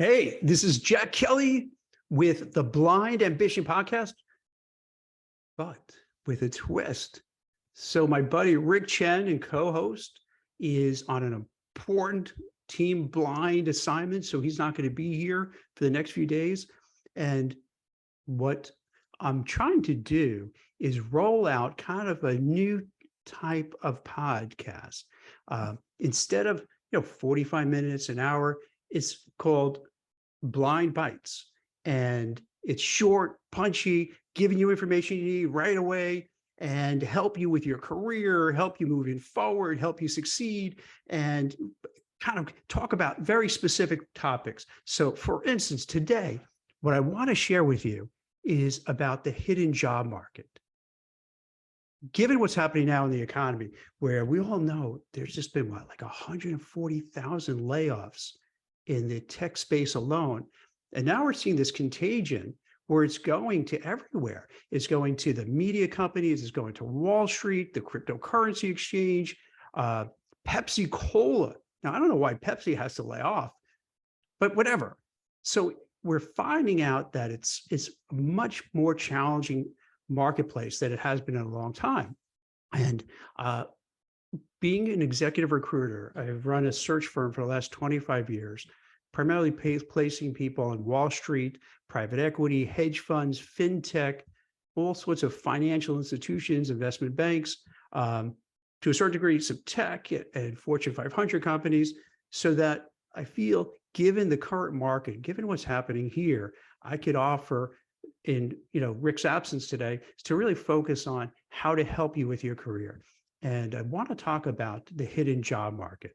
Hey, this is Jack Kelly with the Blind Ambition podcast, but with a twist. So my buddy Rick Chen and co-host is on an important team blind assignment, so he's not going to be here for the next few days. And what I'm trying to do is roll out kind of a new type of podcast. Instead of 45 minutes, an hour, it's called Blind Bytes. And it's short, punchy, giving you information you need right away and help you with your career, help you moving forward, help you succeed, and kind of talk about very specific topics. So for instance, today, what I want to share with you is about the hidden job market. Given what's happening now in the economy, where we all know there's just been like 140,000 layoffs in the tech space alone. And now we're seeing this contagion where it's going to everywhere. It's going to the media companies, it's going to Wall Street, the cryptocurrency exchange, Pepsi Cola. Now, I don't know why Pepsi has to lay off, but whatever. So we're finding out that it's a much more challenging marketplace than it has been in a long time. And being an executive recruiter, I've run a search firm for the last 25 years, primarily placing people on Wall Street, private equity, hedge funds, fintech, all sorts of financial institutions, investment banks, to a certain degree, some tech and Fortune 500 companies, so that I feel, given the current market, given what's happening here, I could offer, in Rick's absence today, is to really focus on how to help you with your career. And I want to talk about the hidden job market.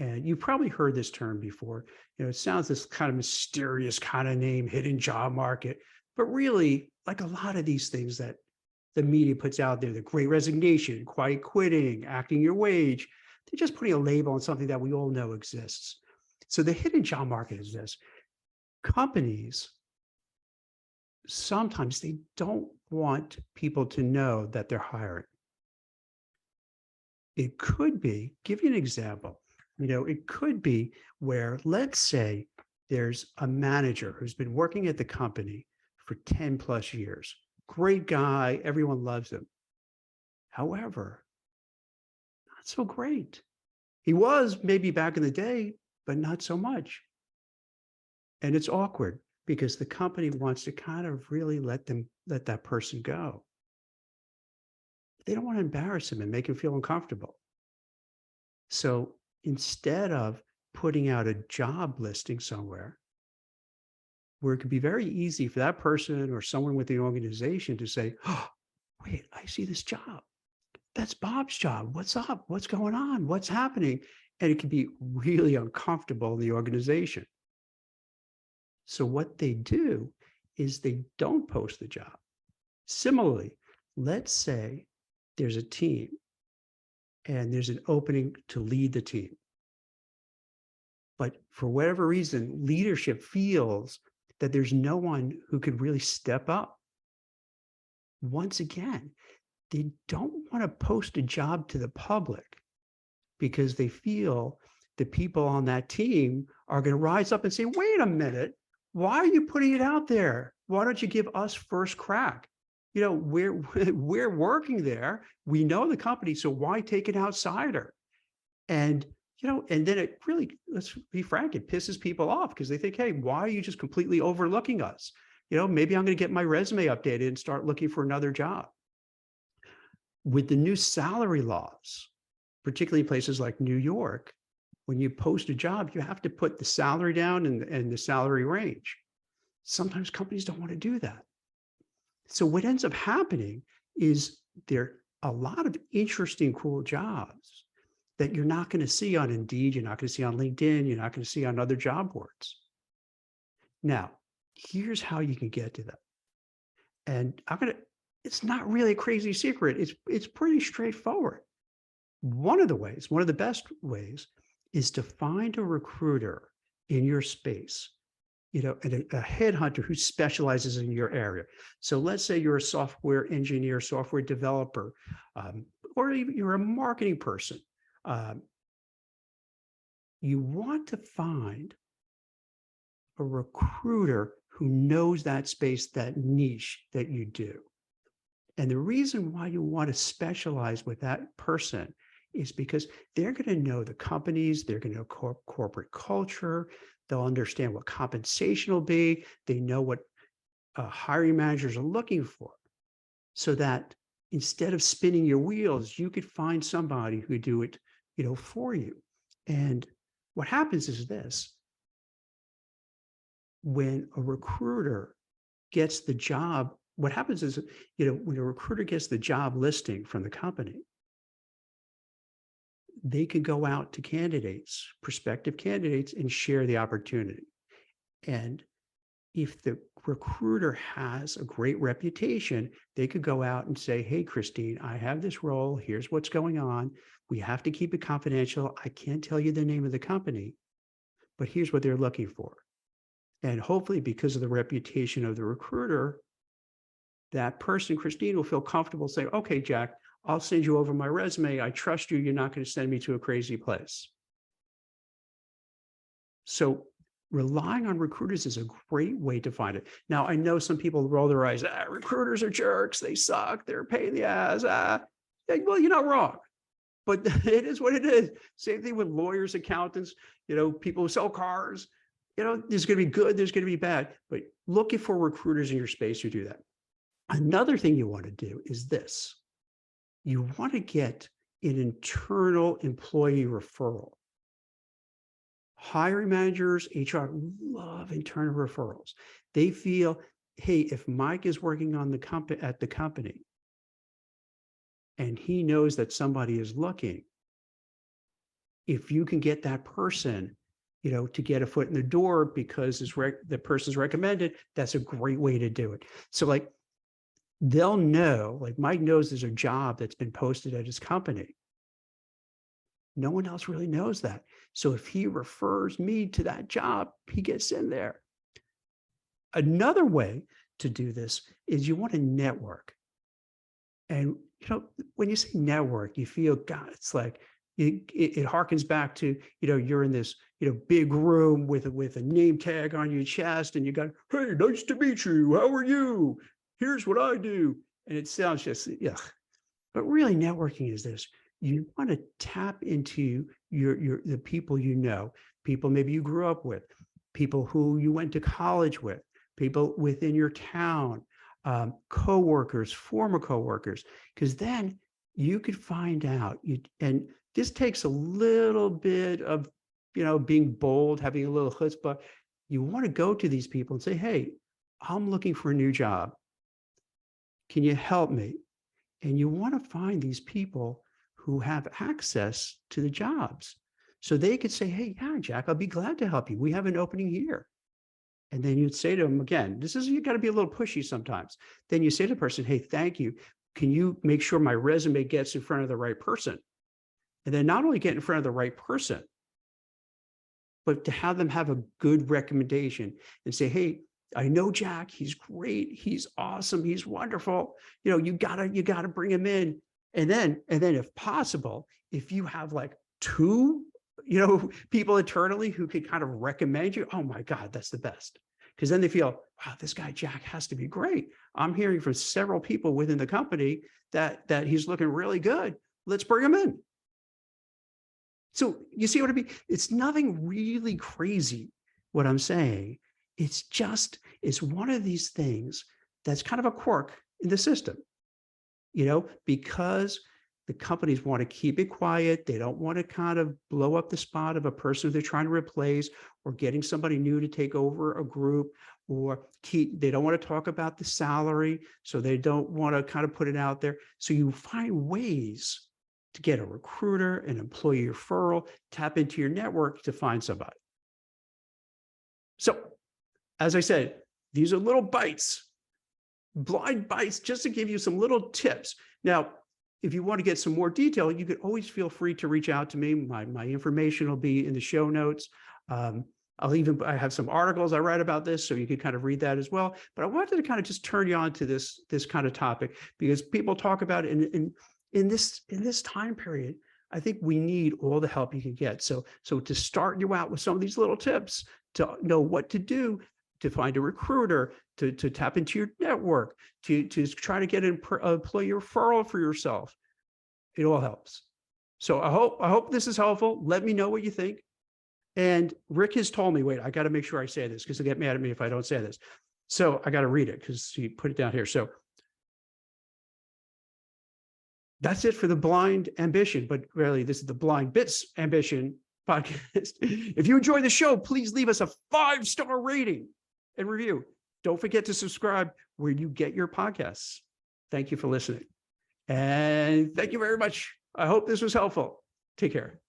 And you've probably heard this term before. It sounds this kind of mysterious kind of name, hidden job market. But really, like a lot of these things that the media puts out there, the great resignation, quiet quitting, acting your wage, they're just putting a label on something that we all know exists. So the hidden job market is this. Companies, sometimes they don't want people to know that they're hiring. It could be, give you an example, it could be where, let's say, there's a manager who's been working at the company for 10 plus years. Great guy, everyone loves him. However, not so great. He was maybe back in the day, but not so much. And it's awkward because the company wants to kind of really let that person go. They don't want to embarrass him and make him feel uncomfortable. So instead of putting out a job listing somewhere, where it could be very easy for that person or someone with the organization to say, oh, wait, I see this job. That's Bob's job. What's up? What's going on? What's happening? And it can be really uncomfortable in the organization. So what they do is they don't post the job. Similarly, let's say there's a team and there's an opening to lead the team. But for whatever reason, leadership feels that there's no one who could really step up. Once again, they don't want to post a job to the public because they feel the people on that team are going to rise up and say, wait a minute, why are you putting it out there? Why don't you give us first crack? We're working there. We know the company, so why take an outsider? And and then it really, let's be frank, it pisses people off because they think, hey, why are you just completely overlooking us? Maybe I'm going to get my resume updated and start looking for another job. With the new salary laws, particularly in places like New York, when you post a job, you have to put the salary down and the salary range. Sometimes companies don't want to do that. So what ends up happening is there are a lot of interesting, cool jobs that you're not going to see on Indeed, you're not going to see on LinkedIn, you're not going to see on other job boards. Now, here's how you can get to that. And it's not really a crazy secret. It's pretty straightforward. One of the best ways is to find a recruiter in your space, and a headhunter who specializes in your area. So let's say you're a software engineer, software developer, or even you're a marketing person. You want to find a recruiter who knows that space, that niche that you do. And the reason why you want to specialize with that person is because they're going to know the companies, they're going to know corporate culture, they'll understand what compensation will be, they know what hiring managers are looking for, so that instead of spinning your wheels, you could find somebody who could do it, for you. And what happens is this: when a recruiter gets the job, what happens is, when a recruiter gets the job listing from the company, they can go out to candidates, prospective candidates, and share the opportunity. And if the recruiter has a great reputation, they could go out and say, hey, Christine, I have this role. Here's what's going on. We have to keep it confidential. I can't tell you the name of the company, but here's what they're looking for. And hopefully, because of the reputation of the recruiter, that person, Christine, will feel comfortable saying, okay, Jack, I'll send you over my resume. I trust you. You're not going to send me to a crazy place. So relying on recruiters is a great way to find it. Now, I know some people roll their eyes. Recruiters are jerks. They suck. They're a pain in the ass. Well, you're not wrong, but it is what it is. Same thing with lawyers, accountants, people who sell cars. There's going to be good, there's going to be bad, but looking for recruiters in your space who do that. Another thing you want to do is this. You want to get an internal employee referral. Hiring managers, HR love internal referrals. They feel, hey, if Mike is working on at the company and he knows that somebody is looking, if you can get that person, to get a foot in the door because the person's recommended, that's a great way to do it. So they'll know, Mike knows there's a job that's been posted at his company. No one else really knows that. So if he refers me to that job, he gets in there. Another way to do this is you want to network. And, when you say network, you feel, God, it's like, it harkens back to, you're in this, big room with a name tag on your chest and you got, hey, nice to meet you. How are you? Here's what I do. And it sounds just, yeah. But really networking is this. You want to tap into the people people maybe you grew up with, people who you went to college with, people within your town, coworkers, former coworkers, because then you could find out. And this takes a little bit of, being bold, having a little chutzpah. You want to go to these people and say, hey, I'm looking for a new job. Can you help me? And you want to find these people who have access to the jobs. So they could say, hey, yeah, Jack, I'll be glad to help you. We have an opening here. And then you'd say to them again, you got to be a little pushy sometimes. Then you say to the person, hey, thank you. Can you make sure my resume gets in front of the right person? And then not only get in front of the right person, but to have them have a good recommendation and say, hey, I know Jack, he's great, he's awesome, he's wonderful. You gotta bring him in. And then if possible, if you have two, people internally who could kind of recommend you, oh my God, that's the best. Because then they feel, wow, this guy Jack has to be great. I'm hearing from several people within the company that he's looking really good. Let's bring him in. So you see what I mean? It's nothing really crazy, what I'm saying. It's one of these things that's kind of a quirk in the system, because the companies want to keep it quiet. They don't want to kind of blow up the spot of a person they're trying to replace or getting somebody new to take over a group, or they don't want to talk about the salary. So they don't want to kind of put it out there. So you find ways to get a recruiter, an employee referral, tap into your network to find somebody. So, as I said, these are little bites, blind bites, just to give you some little tips. Now, if you want to get some more detail, you could always feel free to reach out to me. My information will be in the show notes. I have some articles I write about this, so you can kind of read that as well. But I wanted to kind of just turn you on to this kind of topic, because people talk about it in this time period. I think we need all the help you can get. So to start you out with some of these little tips to know what to do, to find a recruiter, to tap into your network, to try to get an employee referral for yourself. It all helps. So I hope this is helpful. Let me know what you think. And Rick has told me, wait, I got to make sure I say this because he'll get mad at me if I don't say this. So I got to read it because he put it down here. So that's it for the Blind Ambition, but really this is the Blind Bits Ambition podcast. If you enjoy the show, please leave us a 5-star rating and review. Don't forget to subscribe where you get your podcasts. Thank you for listening. And thank you very much. I hope this was helpful. Take care.